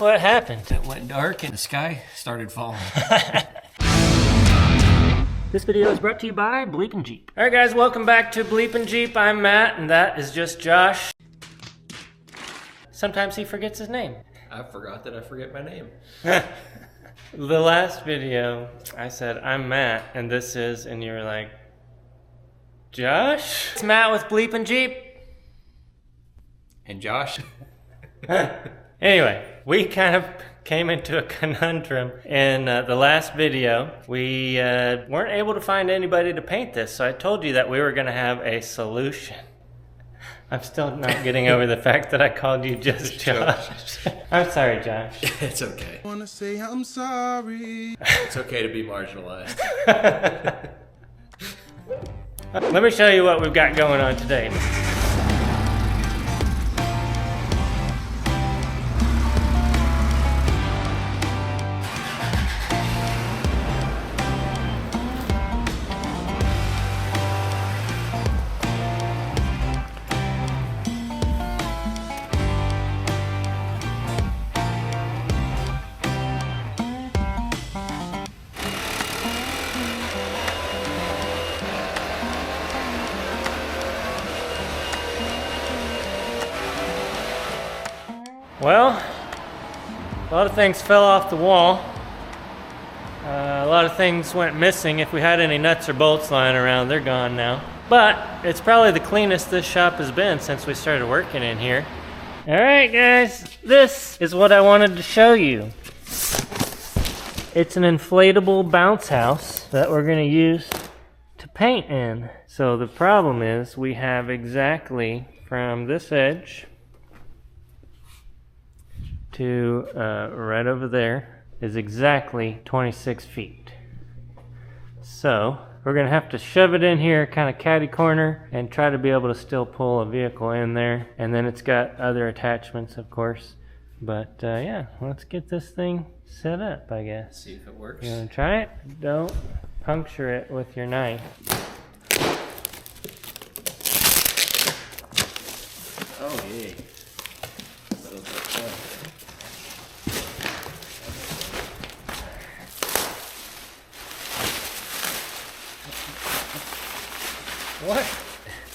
What happened? It went dark and the sky started falling. This video is brought to you by BleepinJeep. Alright guys, welcome back to BleepinJeep. I'm Matt, and that is just Josh. Sometimes he forgets his name. I forgot that I forget my name. The last video, I said, I'm Matt, and this is, and you were like, Josh? It's Matt with BleepinJeep. And Josh? Anyway, we kind of came into a conundrum in the last video. We weren't able to find anybody to paint this, so I told you that we were going to have a solution. I'm still not getting over the fact that I called you just Josh. I'm sorry, Josh. It's okay. I wanna say I'm sorry. It's okay to be marginalized. Let me show you what we've got going on today. Well, a lot of things fell off the wall. A lot of things went missing. If we had any nuts or bolts lying around, they're gone now. But it's probably the cleanest this shop has been since we started working in here. All right, guys, this is what I wanted to show you. It's an inflatable bounce house that we're gonna use to paint in. So the problem is we have exactly from this edge to right over there is exactly 26 feet. So we're gonna have to shove it in here kind of catty corner and try to be able to still pull a vehicle in there. And then it's got other attachments, of course. But yeah, let's get this thing set up, I guess. See if it works. You wanna try it? Don't puncture it with your knife. Oh, yeah. What?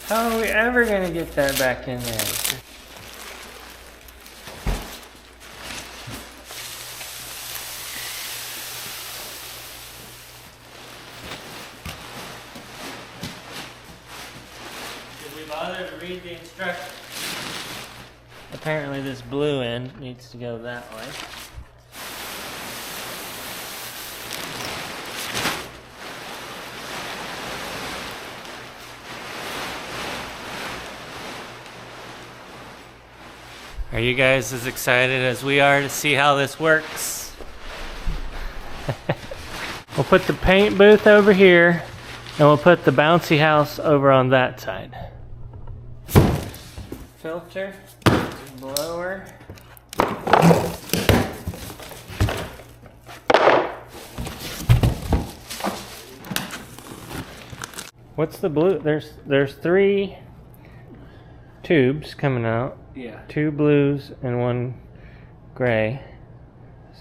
How are we ever gonna get that back in there? Did we bother to read the instructions? Apparently this blue end needs to go that way. Are you guys as excited as we are to see how this works? We'll put the paint booth over here, and we'll put the bouncy house over on that side. Filter, blower. What's the blue? There's 3 tubes coming out. Yeah. 2 blues and 1 gray.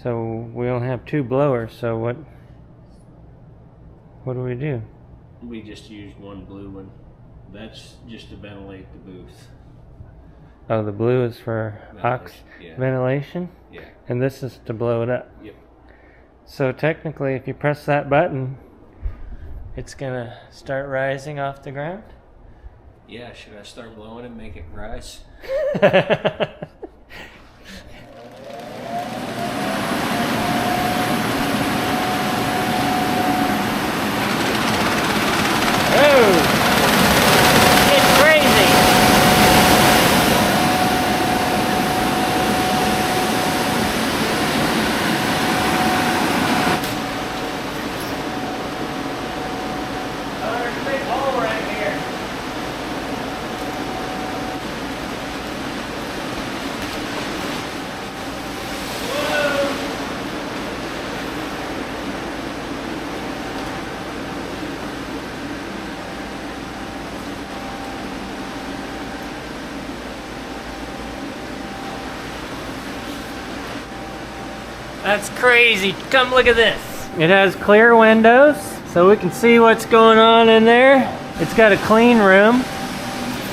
So we only have 2 blowers, so what do we do? We just used 1 blue one. That's just to ventilate the booth. Oh, the blue is for ventilation? Yeah. And this is to blow it up? Yep. So technically, if you press that button, it's gonna start rising off the ground? Yeah, should I start blowing and make it rise? It's crazy. Oh, there's a big hole right here. That's crazy. Come look at this. It has clear windows, so we can see what's going on in there. It's got a clean room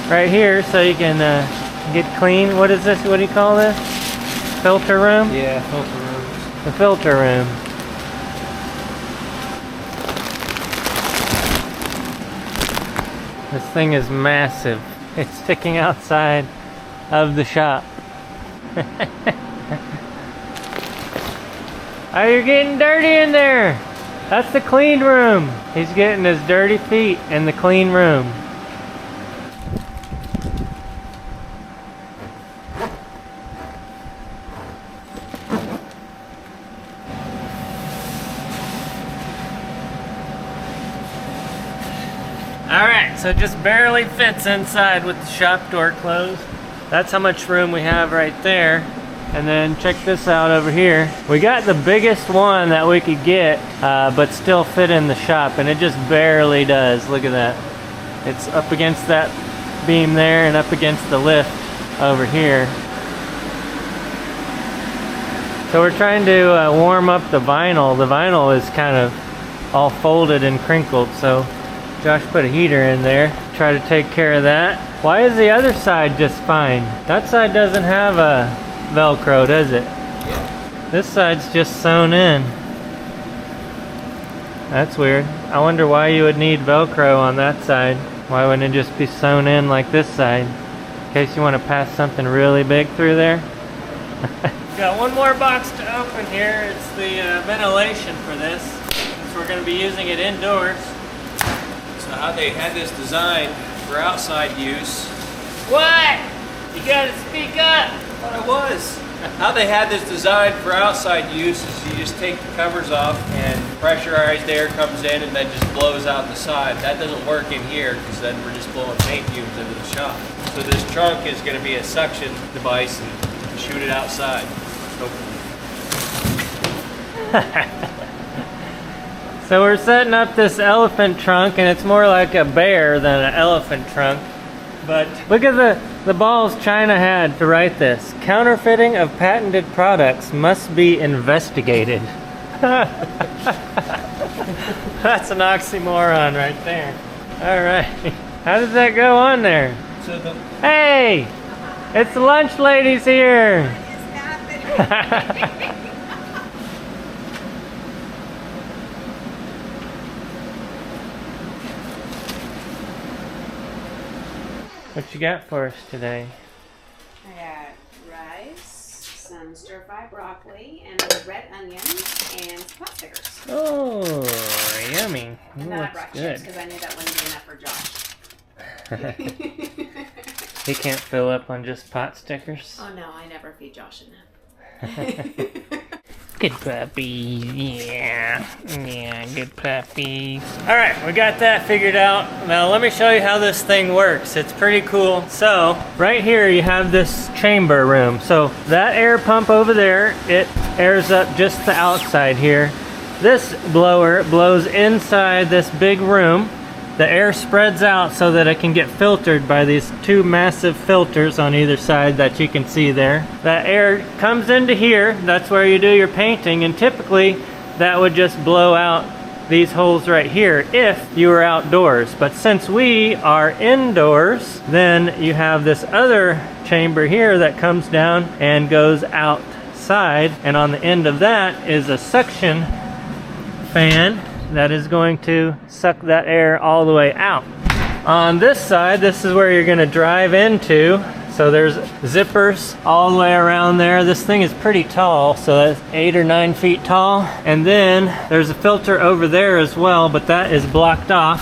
right here, so you can get clean. What is this? What do you call this? Filter room? Yeah, filter rooms. The filter room. This thing is massive. It's sticking outside of the shop. Oh, you're getting dirty in there. That's the clean room. He's getting his dirty feet in the clean room. Alright, so it just barely fits inside with the shop door closed. That's how much room we have right there. And then check this out over here. We got the biggest one that we could get, but still fit in the shop, and it just barely does. Look at that. It's up against that beam there and up against the lift over here. So we're trying to warm up the vinyl. The vinyl is kind of all folded and crinkled, so Josh put a heater in there, try to take care of that. Why is the other side just fine? That side doesn't have a Velcro, does it? Yeah. This side's just sewn in. That's weird. I wonder why you would need Velcro on that side. Why wouldn't it just be sewn in like this side? In case you want to pass something really big through there. Got one more box to open here. It's the ventilation for this, since we're going to be using it indoors. So how they had this designed for outside use. What? You gotta speak up. What it was. How they had this designed for outside use is you just take the covers off and pressurized air comes in and then just blows out the side. That doesn't work in here because then we're just blowing paint fumes into the shop. So this trunk is going to be a suction device and shoot it outside. Hopefully. So we're setting up this elephant trunk, and it's more like a bear than an elephant trunk. But look at the balls China had to write this. Counterfeiting of patented products must be investigated. That's an oxymoron right there. All right. How does that go on there? So Hey! It's the lunch ladies here! What you got for us today? I got rice, some stir-fry broccoli, and a red onion, and some pot stickers. Oh, yummy. And Ooh, then I looks brought good. chips because I knew that wouldn't be enough for Josh. He can't fill up on just pot stickers. Oh no, I never feed Josh enough. Good puppies, yeah, good puppies. All right, we got that figured out. Now let me show you how this thing works. It's pretty cool. So right here you have this chamber room. So that air pump over there, it airs up just the outside here. This blower blows inside this big room. The air spreads out so that it can get filtered by these two massive filters on either side that you can see there. That air comes into here, that's where you do your painting, and typically that would just blow out these holes right here if you were outdoors. But since we are indoors, then you have this other chamber here that comes down and goes outside, and on the end of that is a suction fan that is going to suck that air all the way out. On this side, this is where you're going to drive into. So there's zippers all the way around there. This thing is pretty tall, so that's 8 or 9 feet tall. And then there's a filter over there as well, but that is blocked off.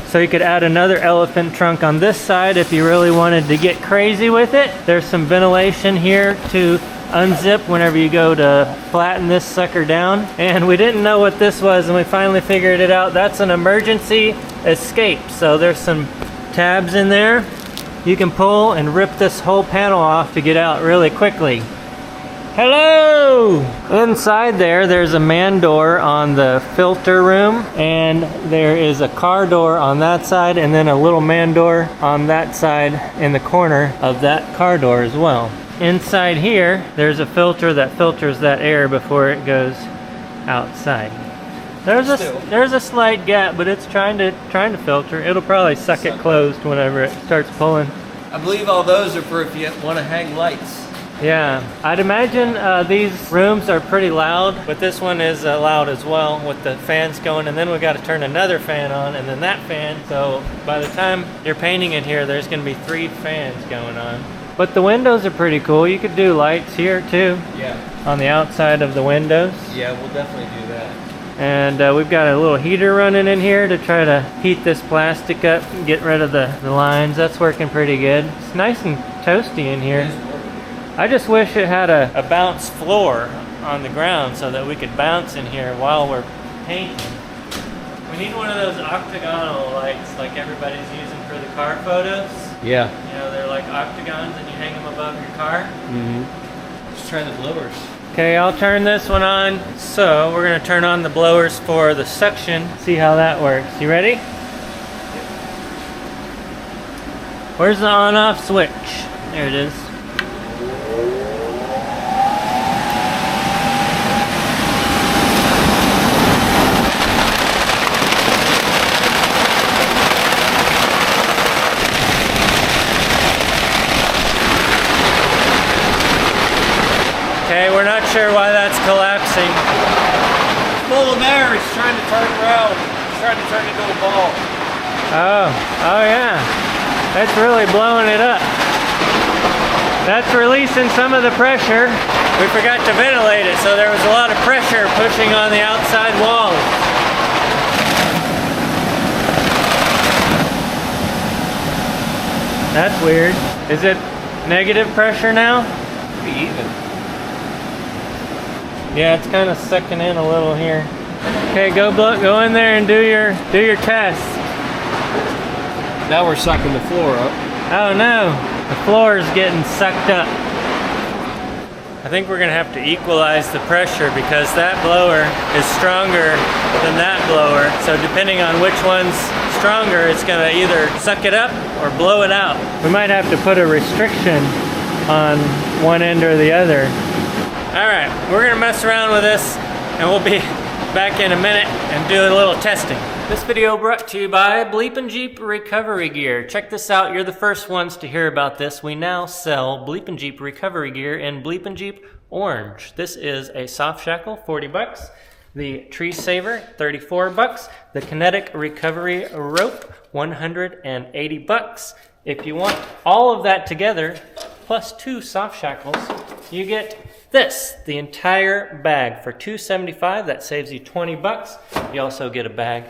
So you could add another elephant trunk on this side if you really wanted to get crazy with it. There's some ventilation here to unzip whenever you go to flatten this sucker down. And we didn't know what this was, and we finally figured it out. That's an emergency escape. So there's some tabs in there. You can pull and rip this whole panel off to get out really quickly. Hello! Inside there's a man door on the filter room, and there is a car door on that side, and then a little man door on that side in the corner of that car door as well. inside here, there's a filter that filters that air before it goes outside. There's a slight gap, but it's trying to filter. It'll probably suck it closed whenever it starts pulling. I believe all those are for if you want to hang lights. Yeah, I'd imagine these rooms are pretty loud, but this one is loud as well with the fans going, and then we got to turn another fan on, and then that fan. So by the time you're painting in here, there's going to be 3 fans going on. But the windows are pretty cool. You could do lights here too. Yeah. On the outside of the windows. Yeah, we'll definitely do that. And we've got a little heater running in here to try to heat this plastic up and get rid of the lines. That's working pretty good. It's nice and toasty in here. I just wish it had a bounce floor on the ground so that we could bounce in here while we're painting. We need one of those octagonal lights like everybody's using for the car photos. Yeah. You know, they're like octagons and you hang them above your car. Mm-hmm. Let's try the blowers. Okay, I'll turn this one on. So we're gonna turn on the blowers for the suction, see how that works. You ready? Where's the on-off switch? There it is. Okay, we're not sure why that's collapsing. Full of air, it's trying to turn around. It's trying to turn into a ball. Oh yeah. That's really blowing it up. That's releasing some of the pressure. We forgot to ventilate it, so there was a lot of pressure pushing on the outside walls. That's weird. Is it negative pressure now? Pretty even. Yeah, it's kind of sucking in a little here. Okay, go in there and do your test. Now we're sucking the floor up. Oh no, the floor is getting sucked up. I think we're gonna have to equalize the pressure because that blower is stronger than that blower. So depending on which one's stronger, it's gonna either suck it up or blow it out. We might have to put a restriction on one end or the other. All right, we're gonna mess around with this and we'll be back in a minute and do a little testing. This video brought to you by BleepinJeep recovery gear. Check this out, you're the first ones to hear about this. We now sell BleepinJeep recovery gear in BleepinJeep Orange. This is a soft shackle, 40 bucks. The tree saver, 34 bucks. The kinetic recovery rope, 180 bucks. If you want all of that together, plus 2 soft shackles, you get this, the entire bag for $275. That saves you 20 bucks. You also get a bag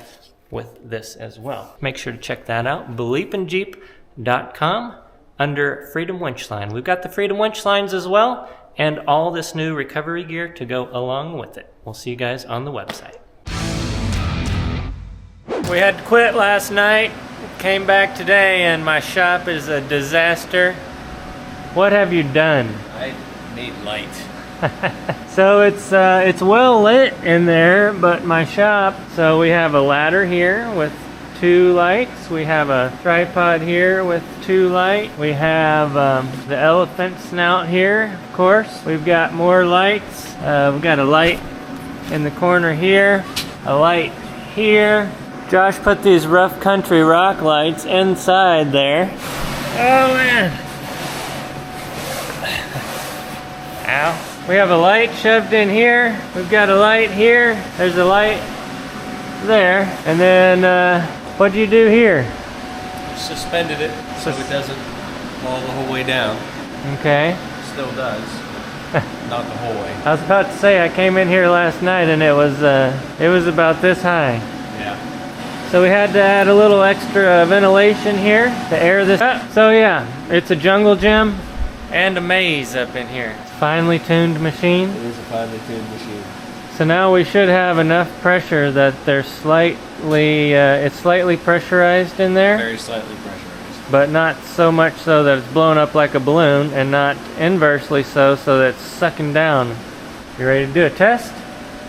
with this as well. Make sure to check that out, BleepinJeep.com under Freedom Winch Line. We've got the Freedom Winch Lines as well, and all this new recovery gear to go along with it. We'll see you guys on the website. We had to quit last night, came back today, and my shop is a disaster. What have you done? I need light. So it's well lit in there, but my shop, so we have a ladder here with 2 lights. We have a tripod here with 2 lights. We have the elephant snout here, of course. We've got more lights. We've got a light in the corner here, a light here. Josh put these rough country rock lights inside there. Oh man. Ow. We have a light shoved in here. We've got a light here. There's a light there. And then, what do you do here? Suspended it so it doesn't fall the whole way down. Okay. Still does. Not the whole way. I was about to say, I came in here last night and it was about this high. Yeah. So we had to add a little extra ventilation here to air this up. So yeah, it's a jungle gym and a maze up in here. Finely tuned machine. It is a finely tuned machine. So now we should have enough pressure that they're it's slightly pressurized in there. Very slightly pressurized. But not so much so that it's blown up like a balloon, and not inversely so that it's sucking down. You ready to do a test?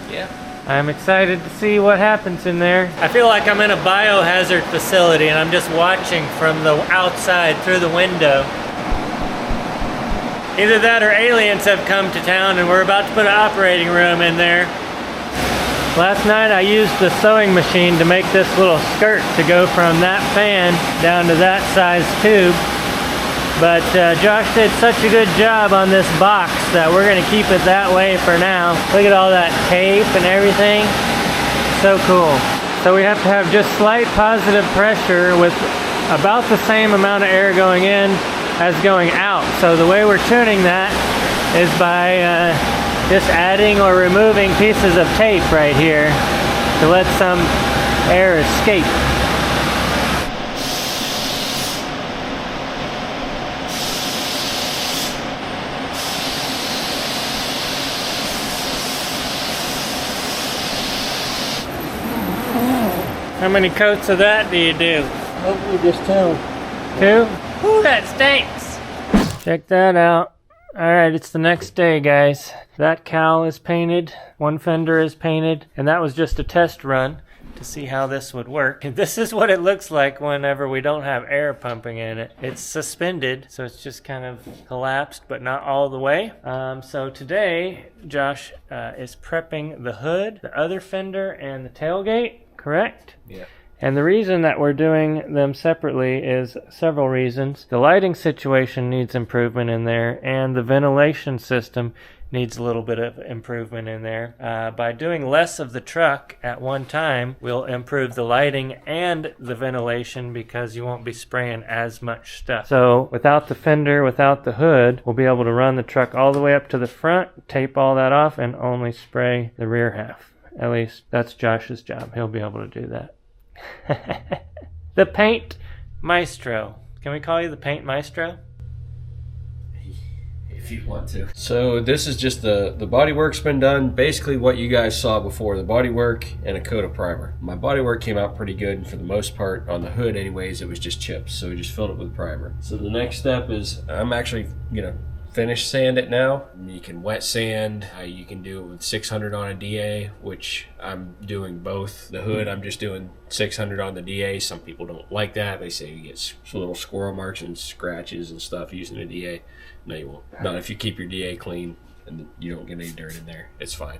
Yeah. I'm excited to see what happens in there. I feel like I'm in a biohazard facility and I'm just watching from the outside through the window. Either that or aliens have come to town and we're about to put an operating room in there. Last night I used the sewing machine to make this little skirt to go from that fan down to that size tube. But Josh did such a good job on this box that we're going to keep it that way for now. Look at all that tape and everything. So cool. So we have to have just slight positive pressure with about the same amount of air going in as going out. So the way we're tuning that is by just adding or removing pieces of tape right here to let some air escape. How many coats of that do you do? Hopefully just 2. 2? Ooh, that stinks! Check that out. Alright, it's the next day, guys. That cowl is painted, one fender is painted, and that was just a test run to see how this would work. And this is what it looks like whenever we don't have air pumping in it. It's suspended, so it's just kind of collapsed, but not all the way. So today, Josh is prepping the hood, the other fender, and the tailgate. Correct? Yeah. And the reason that we're doing them separately is several reasons. The lighting situation needs improvement in there, and the ventilation system needs a little bit of improvement in there. By doing less of the truck at one time, we'll improve the lighting and the ventilation because you won't be spraying as much stuff. So without the fender, without the hood, we'll be able to run the truck all the way up to the front, tape all that off, and only spray the rear half. At least that's Josh's job. He'll be able to do that. The Paint Maestro. Can we call you the Paint Maestro? If you want to. So this is just the bodywork's been done. Basically what you guys saw before, the bodywork and a coat of primer. My bodywork came out pretty good for the most part. On the hood anyways, it was just chips. So we just filled it with primer. So the next step is I'm actually gonna finish sand it now. You can wet sand, you can do it with 600 on a DA, which I'm doing both. The hood I'm just doing 600 on the DA. Some people don't like that. They say you get little squirrel marks and scratches and stuff using a DA. No, you won't. Not if you keep your DA clean and you don't get any dirt in there. It's fine.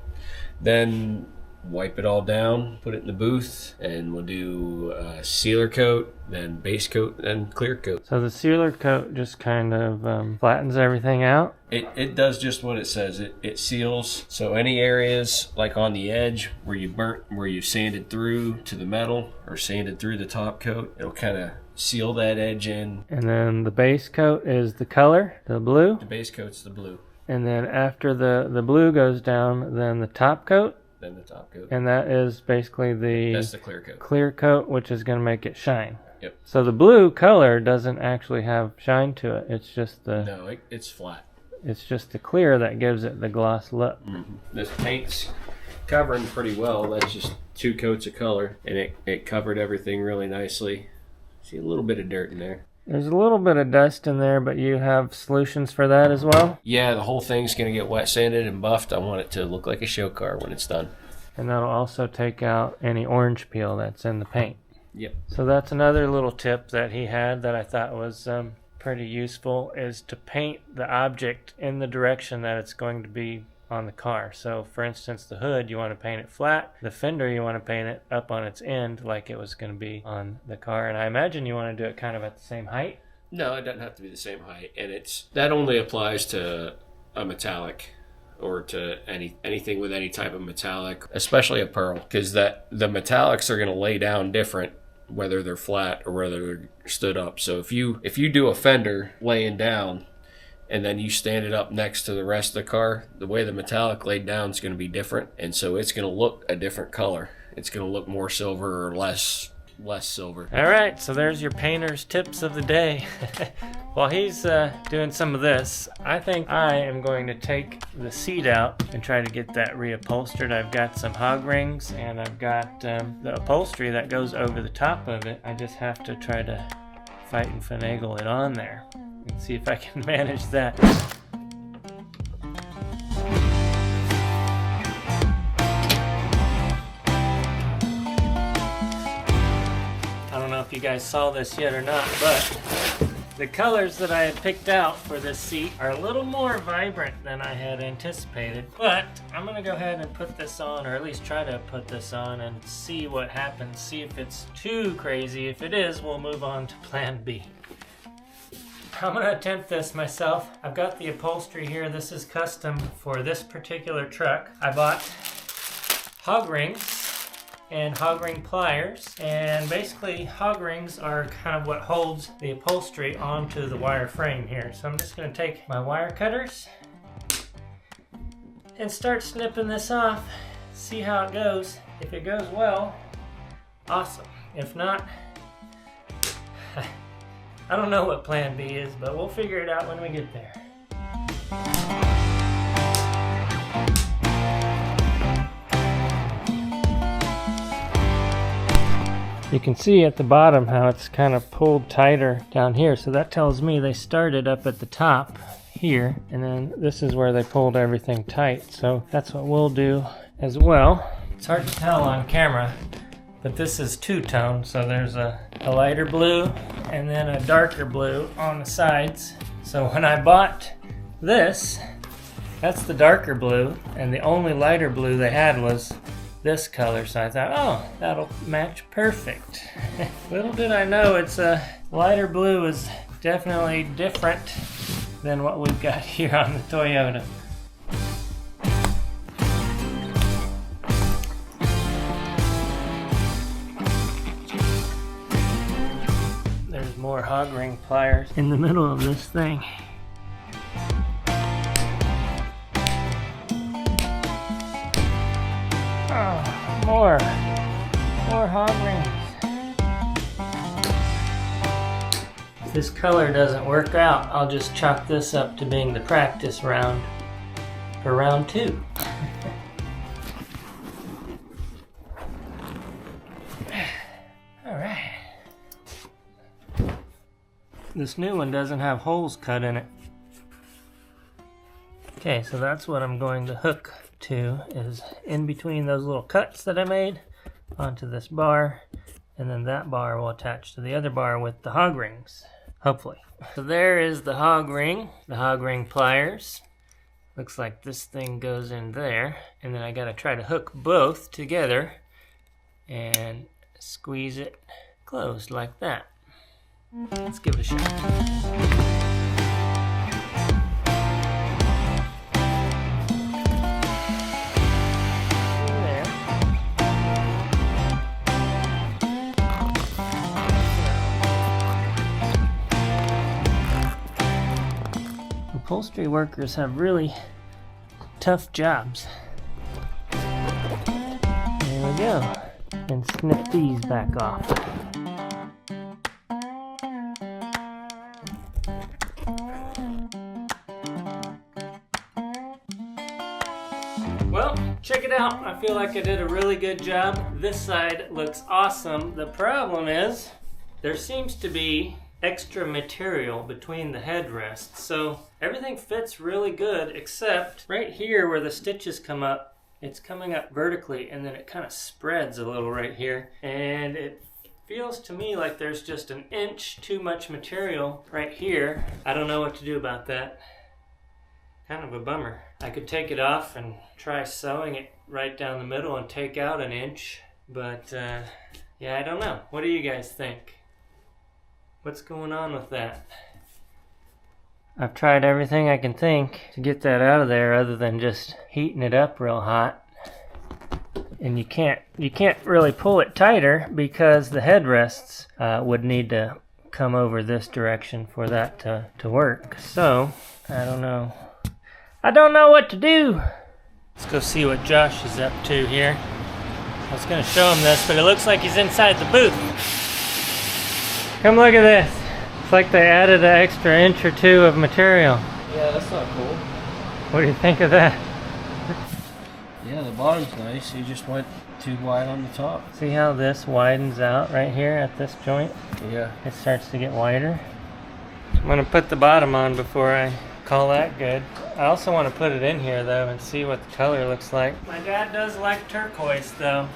Then wipe it all down, put it in the booth, and we'll do a sealer coat, then base coat, then clear coat. So the sealer coat just kind of flattens everything out? It does just what it says. It seals. So any areas like on the edge where you burnt, where you sanded through to the metal or sanded through the top coat, it'll kind of seal that edge in. And then the base coat is the color, the blue? The base coat's the blue. And then after the blue goes down, then the top coat? Then the top coat. And that is basically That's the clear coat. Clear coat, which is going to make it shine. Yep. So the blue color doesn't actually have shine to it. It's just the... No, it's flat. It's just the clear that gives it the gloss look. Mm-hmm. This paint's covering pretty well. That's just 2 coats of color, and it covered everything really nicely. See a little bit of dirt in there. There's a little bit of dust in there, but you have solutions for that as well? Yeah, the whole thing's going to get wet sanded and buffed. I want it to look like a show car when it's done. And that'll also take out any orange peel that's in the paint. Yep. So that's another little tip that he had that I thought was pretty useful, is to paint the object in the direction that it's going to be on the car. So for instance, the hood, you want to paint it flat. The fender, you want to paint it up on its end like it was going to be on the car. And I imagine you want to do it kind of at the same height. No, it doesn't have to be the same height. And that only applies to a metallic or to anything with any type of metallic, especially a pearl, because the metallics are going to lay down different whether they're flat or whether they're stood up. So if you do a fender laying down and then you stand it up next to the rest of the car, the way the metallic laid down is going to be different, and so it's going to look a different color. It's going to look more silver or less silver. All right, so there's your painter's tips of the day. While he's doing some of this, I think I am going to take the seat out and try to get that reupholstered. I've got some hog rings and I've got the upholstery that goes over the top of it. I just have to try to fight and finagle it on there and see if I can manage that. I don't know if you guys saw this yet or not, but The colors that I had picked out for this seat are a little more vibrant than I had anticipated, but I'm gonna go ahead and put this on, or at least try to put this on and see what happens, see if it's too crazy. If it is, we'll move on to plan B. I'm gonna attempt this myself. I've got the upholstery here. This is custom for this particular truck. I bought hog rings and hog ring pliers, and basically hog rings are kind of what holds the upholstery onto the wire frame here. So I'm just going to take my wire cutters and start snipping this off, see how it goes. If it goes well, awesome. If not, I don't know what plan B is, but we'll figure it out when we get there. You can see at the bottom how it's kind of pulled tighter down here, so that tells me they started up at the top here, and then this is where they pulled everything tight. So that's what we'll do as well. It's hard to tell on camera, but this is two-tone, so there's a lighter blue and then a darker blue on the sides. So when I bought this, that's the darker blue, and the only lighter blue they had was this color, so I thought, oh, that'll match perfect. Little did I know it's a lighter blue is definitely different than what we've got here on the Toyota. There's more hog ring pliers in the middle of this thing. More hog rings. If this color doesn't work out, I'll just chalk this up to being the practice round for round 2. Alright. This new one doesn't have holes cut in it. Okay, so that's what I'm going to hook to, is in between those little cuts that I made onto this bar, and then that bar will attach to the other bar with the hog rings, hopefully. So there is the hog ring pliers. Looks like this thing goes in there, and then I gotta try to hook both together and squeeze it closed like that. Let's give it a shot. Upholstery workers have really tough jobs. There we go. And snip these back off. Well, check it out. I feel like I did a really good job. This side looks awesome. The problem is there seems to be extra material between the headrests, so everything fits really good except right here where the stitches come up. It's coming up vertically and then it kind of spreads a little right here, and it feels to me like there's just an inch too much material right here. I don't know what to do about that. Kind of a bummer. I could take it off and try sewing it right down the middle and take out an inch, but yeah, I don't know. What do you guys think? What's going on with that? I've tried everything I can think to get that out of there other than just heating it up real hot. And you can't really pull it tighter because the headrests would need to come over this direction for that to work. So, I don't know. I don't know what to do. Let's go see what Josh is up to here. I was gonna show him this, but it looks like he's inside the booth. Come look at this. It's like they added an extra inch or two of material. Yeah, that's not cool. What do you think of that? Yeah, the bottom's nice. You just went too wide on the top. See how this widens out right here at this joint? Yeah. It starts to get wider. I'm gonna put the bottom on before I call that good. I also want to put it in here though and see what the color looks like. My dad does like turquoise though.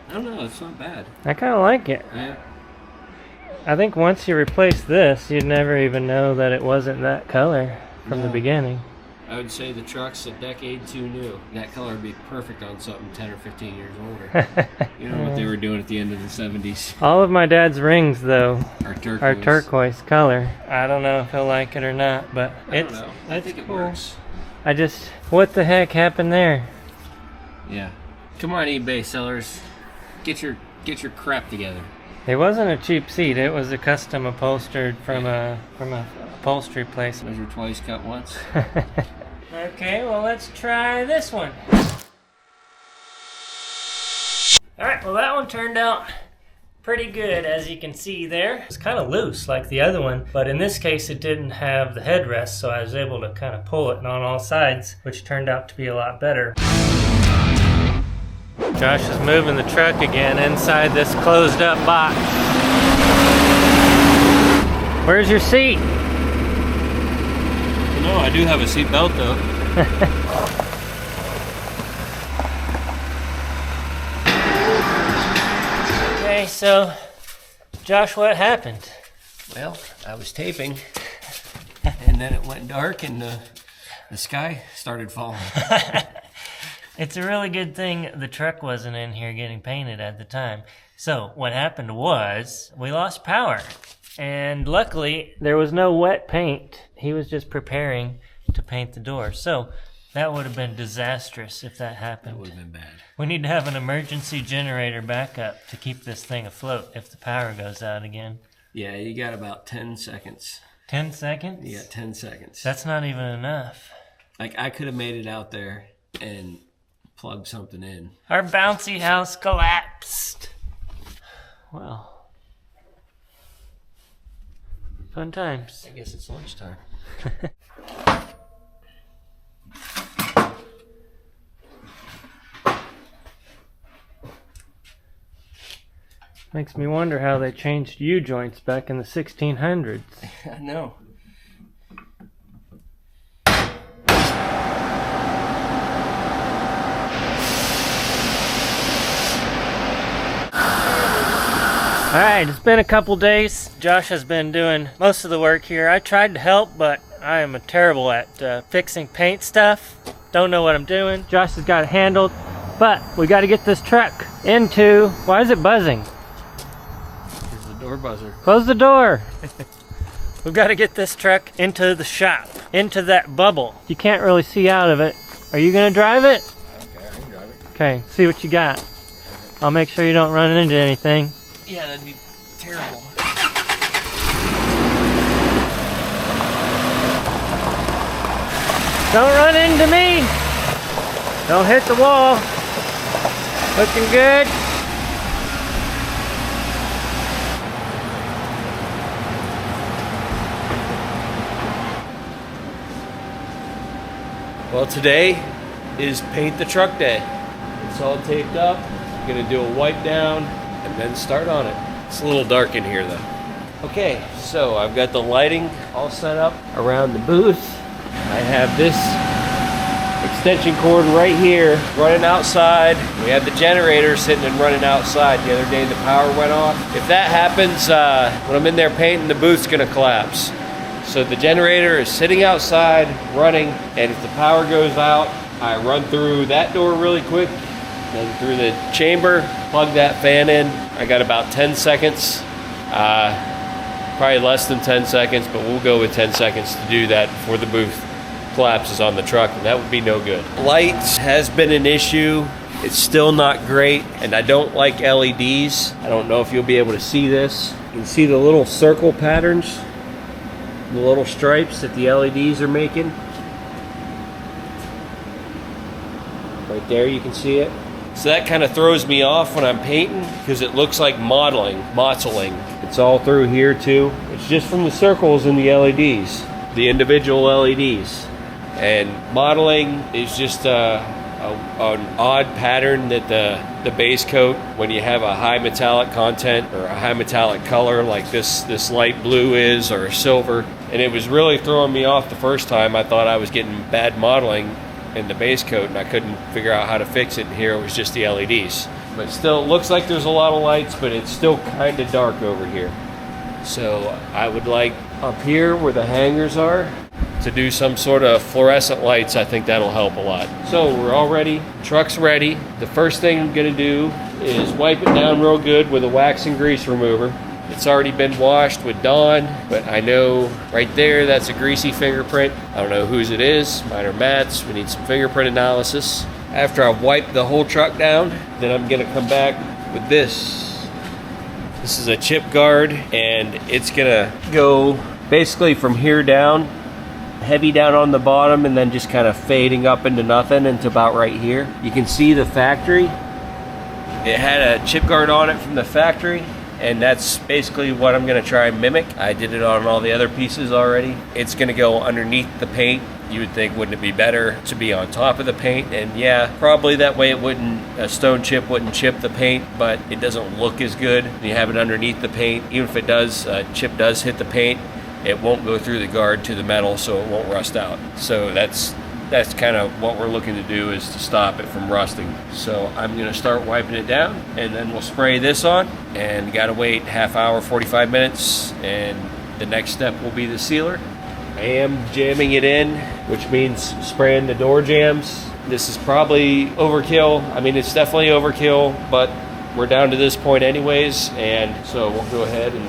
I don't know, it's not bad. I kind of like it. Yeah. I think once you replace this, you'd never even know that it wasn't that color from the beginning. I would say the truck's a decade too new. That color would be perfect on something 10 or 15 years older. You know what they were doing at the end of the 70s. All of my dad's rings, though, Are turquoise. are turquoise color. I don't know if he'll like it or not, but I don't know. I think it cool. works. What the heck happened there? Yeah. Come on, eBay sellers. Get your crap together. It wasn't a cheap seat. It was a custom upholstered from a upholstery place. Measure twice, cut once. Okay, well, let's try this one. Alright, well, that one turned out pretty good, as you can see there. It's kind of loose like the other one, but in this case it didn't have the headrest, so I was able to kind of pull it on all sides, which turned out to be a lot better. Josh is moving the truck again inside this closed up box. Where's your seat? No, I do have a seat belt though. Okay, so Josh, what happened? Well, I was taping, and then it went dark, and the sky started falling. It's a really good thing the truck wasn't in here getting painted at the time. So what happened was we lost power, and luckily there was no wet paint. He was just preparing to paint the door. So that would have been disastrous if that happened. That would have been bad. We need to have an emergency generator backup to keep this thing afloat if the power goes out again. Yeah, you got about 10 seconds. 10 seconds? You got 10 seconds. That's not even enough. Like, I could have made it out there and plugged something in. Our bouncy house collapsed. Well, fun times. I guess it's lunchtime. Makes me wonder how they changed U-joints back in the 1600s. I know. Alright, it's been a couple days. Josh has been doing most of the work here. I tried to help, but I am terrible at fixing paint stuff. Don't know what I'm doing. Josh has got it handled, but we got to get this truck into... Why is it buzzing? Here's the door buzzer. Close the door. We've got to get this truck into the shop, into that bubble. You can't really see out of it. Are you going to drive it? Okay, I can drive it. Okay, see what you got. I'll make sure you don't run into anything. Yeah, that'd be terrible. Don't run into me. Don't hit the wall. Looking good. Well, today is paint the truck day. It's all taped up. Gonna do a wipe down and then start on it. It's a little dark in here though. Okay, so I've got the lighting all set up around the booth. I have this extension cord right here running outside. We have the generator sitting and running outside. The other day the power went off. If that happens, when I'm in there painting, the booth's gonna collapse. So the generator is sitting outside running, and if the power goes out, I run through that door really quick, then through the chamber, plug that fan in. I got about 10 seconds, probably less than 10 seconds, but we'll go with 10 seconds to do that before the booth collapses on the truck, and that would be no good. Lights has been an issue. It's still not great, and I don't like LEDs. I don't know if you'll be able to see this. You can see the little circle patterns, the little stripes that the LEDs are making. Right there, you can see it. So that kind of throws me off when I'm painting because it looks like mottling. It's all through here too. It's just from the circles in the LEDs, the individual LEDs. And mottling is just an odd pattern that the base coat, when you have a high metallic content or a high metallic color like this light blue is, or silver. And it was really throwing me off the first time. I thought I was getting bad mottling in the base coat and I couldn't figure out how to fix it, and here it was just the LEDs. But still, it looks like there's a lot of lights, but it's still kind of dark over here. So I would like up here where the hangers are to do some sort of fluorescent lights. I think that'll help a lot. So we're all ready. Truck's ready. The first thing I'm gonna do is wipe it down real good with a wax and grease remover. It's already been washed with Dawn, but I know right there that's a greasy fingerprint. I don't know whose it is. Mine or Matt's. We need some fingerprint analysis. After I've wiped the whole truck down, then I'm gonna come back with this. This is a chip guard, and it's gonna go basically from here down, heavy down on the bottom, and then just kind of fading up into nothing into about right here. You can see the factory. It had a chip guard on it from the factory, and that's basically what I'm gonna try and mimic. I did it on all the other pieces already. It's gonna go underneath the paint. You would think, wouldn't it be better to be on top of the paint? And yeah, probably that way it wouldn't, a stone chip wouldn't chip the paint, but it doesn't look as good when you have it underneath the paint. Even if it does, chip does hit the paint, it won't go through the guard to the metal, so it won't rust out. So that's kind of what we're looking to do, is to stop it from rusting. So I'm gonna start wiping it down, and then we'll spray this on, and gotta wait half hour, 45 minutes, and the next step will be the sealer. I am jamming it in, which means spraying the door jams. This is probably overkill. I mean, it's definitely overkill, but we're down to this point anyways, and so we'll go ahead and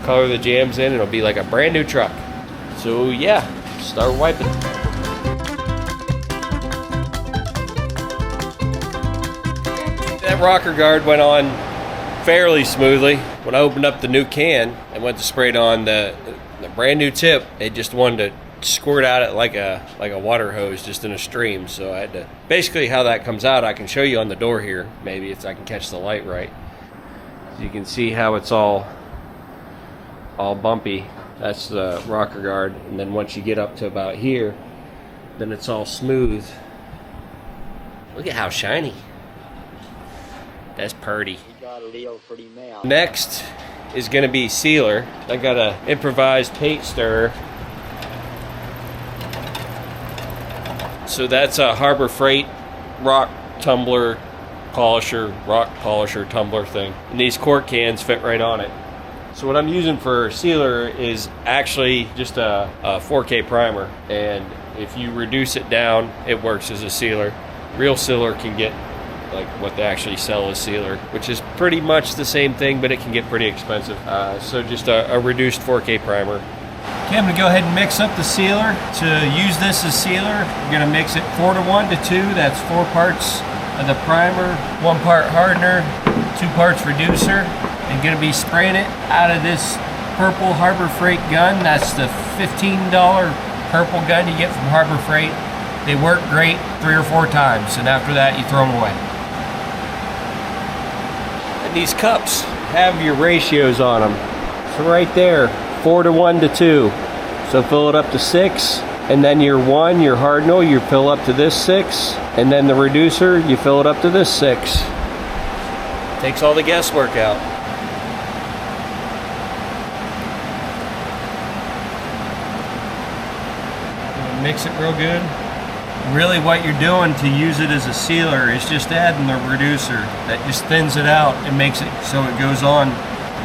color the jams in, and it'll be like a brand new truck. So yeah, start wiping. That rocker guard went on fairly smoothly. When I opened up the new can and went to spray it on the brand new tip, it just wanted to squirt out it like a water hose, just in a stream. So I had to, basically how that comes out, I can show you on the door here, maybe if I can catch the light right. So you can see how it's all bumpy. That's the rocker guard, and then once you get up to about here, then it's all smooth. Look at how shiny. That's purty. Next is going to be sealer. I got a improvised paint stirrer. So that's a Harbor Freight rock tumbler polisher, rock polisher tumbler thing. And these quart cans fit right on it. So what I'm using for sealer is actually just a 4K primer. And if you reduce it down, it works as a sealer. Real sealer can get like what they actually sell as sealer, which is pretty much the same thing, but it can get pretty expensive. So just a reduced 4K primer. Okay, I'm gonna go ahead and mix up the sealer. To use this as sealer, I'm gonna mix it 4:1 to 2. That's 4 parts of the primer, 1 part hardener, 2 parts reducer. I'm gonna be spraying it out of this purple Harbor Freight gun. That's the $15 purple gun you get from Harbor Freight. They work great 3 or 4 times, and after that you throw them away. And these cups have your ratios on them. So right there, 4:1 to 2. So fill it up to 6, and then your 1, your hardener, you fill up to this 6, and then the reducer, you fill it up to this 6. Takes all the guesswork out. Mix it real good. Really what you're doing to use it as a sealer is just adding the reducer. That just thins it out and makes it so it goes on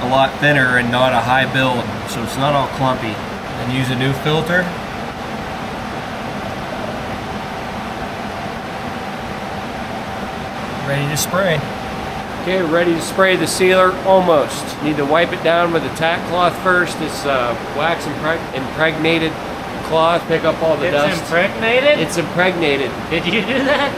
a lot thinner and not a high build, so it's not all clumpy. And use a new filter. Ready to spray. Okay, ready to spray the sealer, almost. Need to wipe it down with a tack cloth first. It's wax impregnated cloth. Pick up all the dust. It's impregnated? It's impregnated. Did you do that?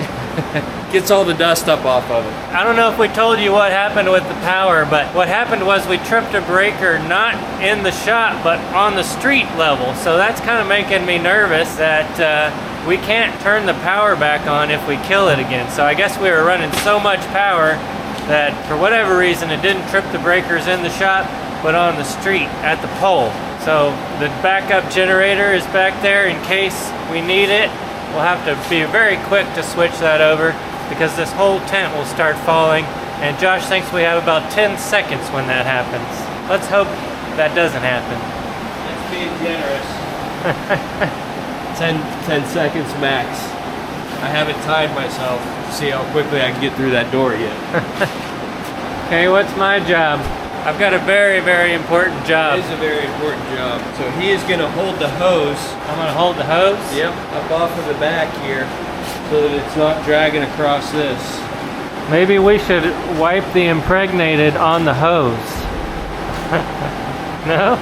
Gets all the dust up off of it. I don't know if we told you what happened with the power, but what happened was we tripped a breaker not in the shop, but on the street level. So that's kind of making me nervous that we can't turn the power back on if we kill it again. So I guess we were running so much power that for whatever reason it didn't trip the breakers in the shop, but on the street at the pole. So the backup generator is back there in case we need it. We'll have to be very quick to switch that over because this whole tent will start falling, and Josh thinks we have about 10 seconds when that happens. Let's hope that doesn't happen. That's being generous. 10 seconds max. I haven't timed myself to see how quickly I can get through that door yet. Okay, what's my job? I've got a very, very important job. It is a very important job. So he is going to hold the hose. I'm gonna hold the hose? Yep. Up off of the back here so that it's not dragging across this. Maybe we should wipe the impregnated on the hose. No?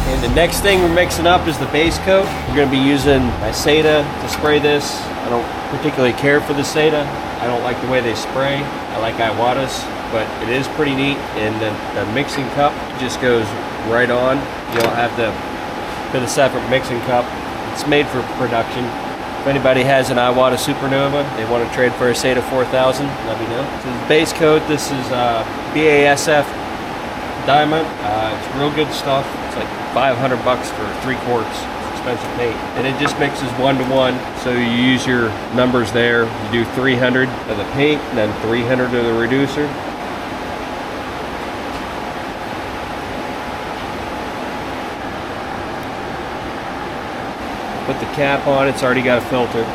And the next thing we're mixing up is the base coat. We're going to be using my Seda to spray this. I don't particularly care for the Seda. I don't like the way they spray. I like Iwata's, but it is pretty neat. And the mixing cup just goes right on. You don't have to put a separate mixing cup. It's made for production. If anybody has an Iwata Supernova, they want to trade for a Seda 4000, let me know. So the base coat, this is BASF Diamond. It's real good stuff. It's like $500 for 3 quarts. It's expensive paint. And it just mixes 1-to-1. So you use your numbers there. You do 300 of the paint, and then 300 of the reducer. Put the cap on, it's already got a filter.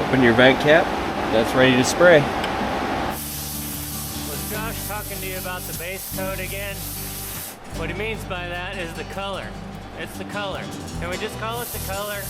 Open your vent cap, that's ready to spray. Was Josh talking to you about the base coat again? What he means by that is the color. It's the color. Can we just call it the color?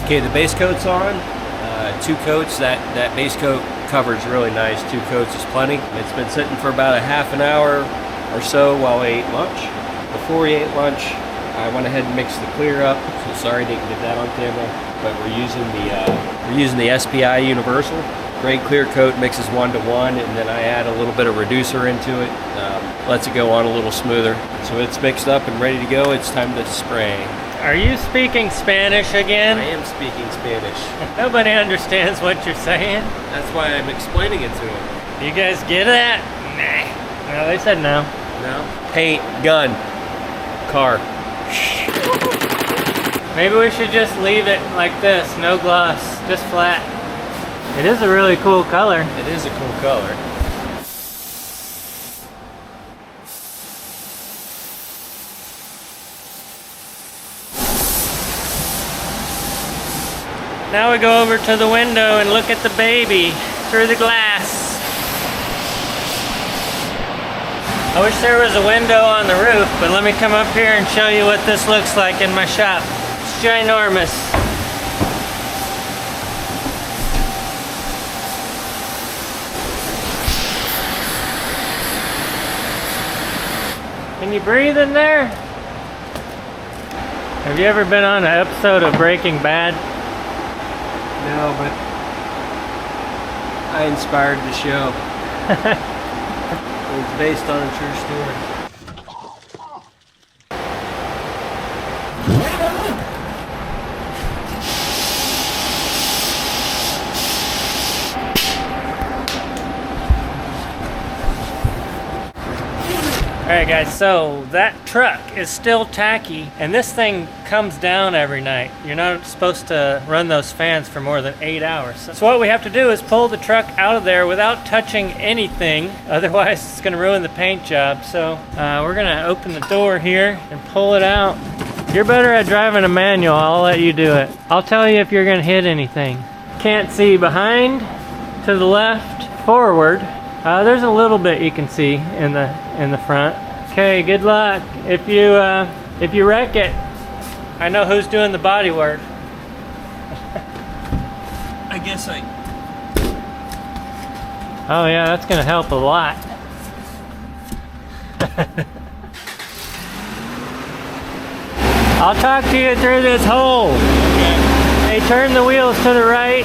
Okay, the base coat's on. 2 coats, that base coat cover's really nice. 2 coats is plenty. It's been sitting for about a half an hour or so while we ate lunch. Before we ate lunch, I went ahead and mixed the clear up. So sorry didn't get that on camera, but we're using the SPI Universal. Great clear coat, mixes 1-to-1, and then I add a little bit of reducer into it. Lets it go on a little smoother. So it's mixed up and ready to go. It's time to spray. Are you speaking Spanish again? I am speaking Spanish. Nobody understands what you're saying. That's why I'm explaining it to them. You guys get that? Nah. No, they said no. No? Paint, gun, car. Maybe we should just leave it like this, no gloss, just flat. It is a really cool color. It is a cool color. Now we go over to the window and look at the baby through the glass. I wish there was a window on the roof, but let me come up here and show you what this looks like in my shop. It's ginormous. Can you breathe in there? Have you ever been on an episode of Breaking Bad? No, but I inspired the show. It was based on a true story. Alright guys, so that truck is still tacky, and this thing comes down every night. You're not supposed to run those fans for more than 8 hours. So what we have to do is pull the truck out of there without touching anything, otherwise it's going to ruin the paint job. So we're going to open the door here and pull it out. You're better at driving a manual, I'll let you do it. I'll tell you if you're going to hit anything. Can't see behind, to the left, forward. There's a little bit you can see in the front. Okay, good luck. If you wreck it, I know who's doing the body work. I guess I... Oh yeah, that's gonna help a lot. I'll talk to you through this hole. Okay. Hey, turn the wheels to the right.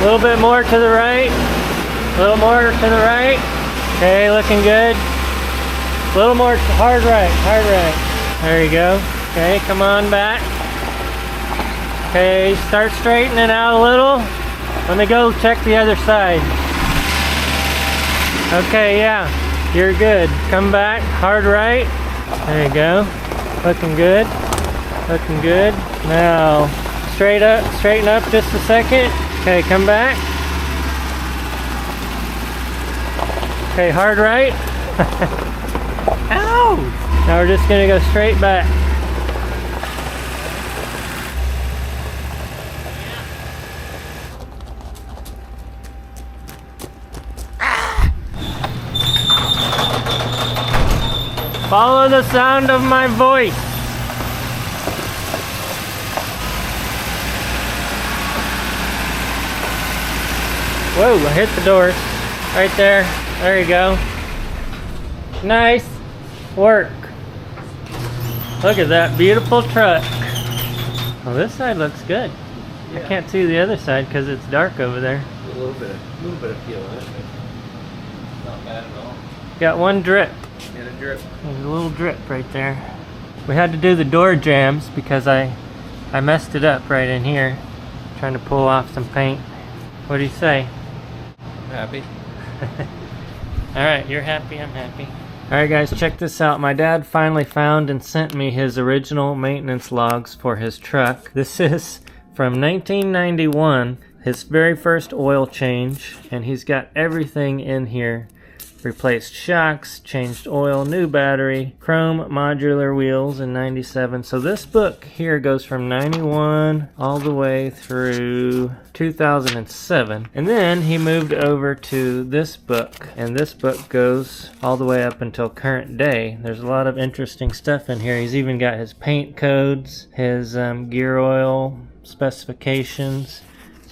little bit more to the right. A little more to the right. Okay, looking good. A little more hard right, hard right. There you go. Okay, come on back. Okay, start straightening out a little. Let me go check the other side. Okay, yeah, you're good. Come back, hard right. There you go. Looking good. Looking good. Now, straighten up just a second. Okay, come back. Okay, hard right. Ow! Now we're just gonna go straight back. Follow the sound of my voice. Whoa, I hit the doors. Right there. There you go. Nice work. Look at that beautiful truck. Well, this side looks good. Yeah. I can't see the other side because it's dark over there. A little bit of peel on it. Not bad at all. Got one drip. And a drip. There's a little drip right there. We had to do the door jambs because I messed it up right in here. Trying to pull off some paint. What do you say? Happy? Alright, you're happy, I'm happy. Alright guys, check this out. My dad finally found and sent me his original maintenance logs for his truck. This is from 1991, his very first oil change, and he's got everything in here. Replaced shocks, changed oil, new battery, chrome modular wheels in 97. So this book here goes from 91 all the way through 2007. And then he moved over to this book, and this book goes all the way up until current day. There's a lot of interesting stuff in here. He's even got his paint codes, his gear oil specifications,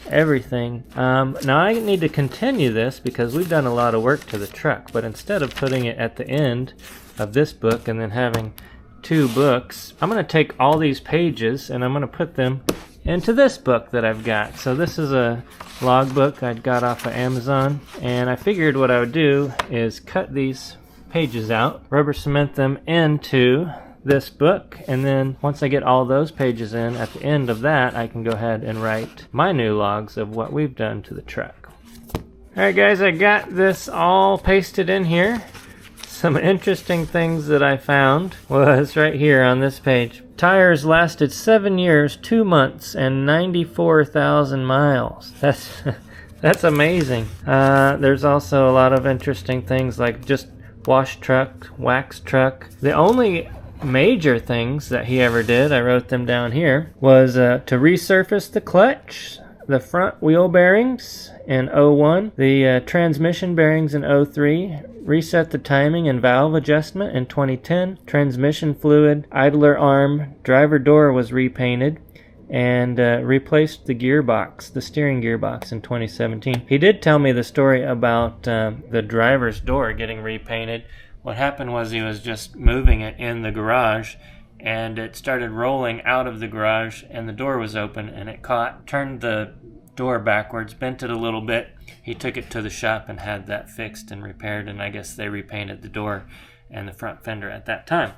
everything. Now I need to continue this because we've done a lot of work to the truck, but instead of putting it at the end of this book and then having two books, I'm going to take all these pages and I'm going to put them into this book that I've got. So this is a logbook I got off of Amazon, and I figured what I would do is cut these pages out, rubber cement them into this book, and then once I get all those pages in, at the end of that I can go ahead and write my new logs of what we've done to the truck. Alright guys, I got this all pasted in here. Some interesting things that I found was right here on this page. Tires lasted 7 years, 2 months, and 94,000 miles. That's amazing. There's also a lot of interesting things like just wash truck, wax truck. The only major things that he ever did, I wrote them down here, was to resurface the clutch, the front wheel bearings in 01, the transmission bearings in 03, reset the timing and valve adjustment in 2010, transmission fluid, idler arm, driver door was repainted, and replaced the gearbox, the steering gearbox in 2017. He did tell me the story about the driver's door getting repainted. What happened was he was just moving it in the garage, and it started rolling out of the garage, and the door was open, and it turned the door backwards, bent it a little bit. He took it to the shop and had that fixed and repaired, and I guess they repainted the door and the front fender at that time.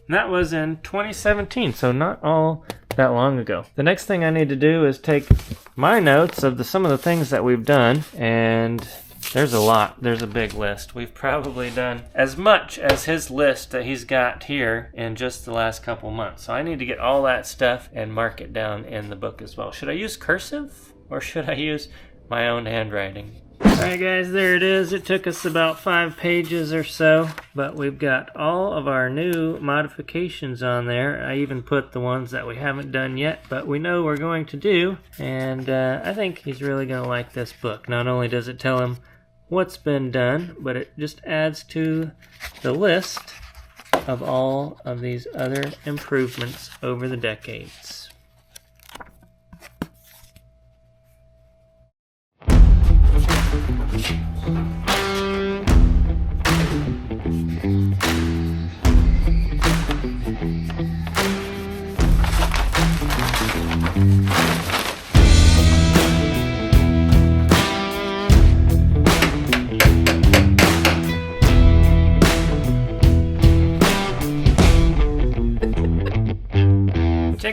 And that was in 2017, so not all that long ago. The next thing I need to do is take my notes of some of the things that we've done, and there's a lot. There's a big list. We've probably done as much as his list that he's got here in just the last couple months. So I need to get all that stuff and mark it down in the book as well. Should I use cursive or should I use my own handwriting? Alright guys, there it is. It took us about 5 pages or so, but we've got all of our new modifications on there. I even put the ones that we haven't done yet, but we know we're going to do, and I think he's really going to like this book. Not only does it tell him what's been done, but it just adds to the list of all of these other improvements over the decades.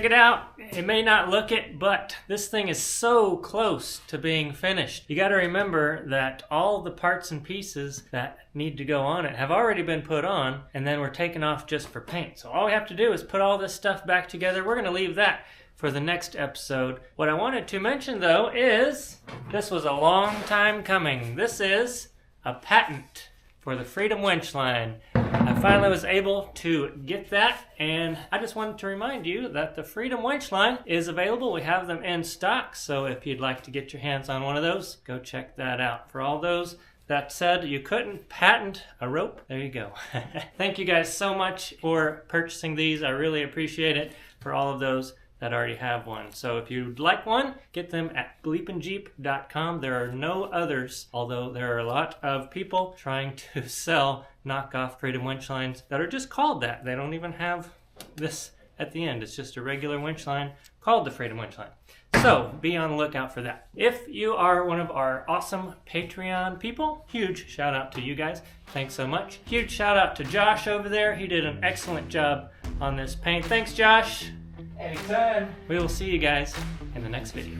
check it out. It may not look it, but this thing is so close to being finished. You got to remember that all the parts and pieces that need to go on it have already been put on, and then we're taken off just for paint. So all we have to do is put all this stuff back together. We're going to leave that for the next episode. What I wanted to mention though is this was a long time coming. This is a patent for the Freedom winch line. I finally was able to get that, and I just wanted to remind you that the Freedom winch line is available. We have them in stock, so if you'd like to get your hands on one of those, go check that out. For all those that said you couldn't patent a rope, there you go. Thank you guys so much for purchasing these. I really appreciate it. For all of those that already have one. So if you'd like one, get them at BleepinJeep.com. There are no others, although there are a lot of people trying to sell knockoff Freedom winch lines that are just called that. They don't even have this at the end. It's just a regular winch line called the Freedom winch line. So be on the lookout for that. If you are one of our awesome Patreon people, huge shout out to you guys. Thanks so much. Huge shout out to Josh over there. He did an excellent job on this paint. Thanks, Josh. Anytime. We will see you guys in the next video.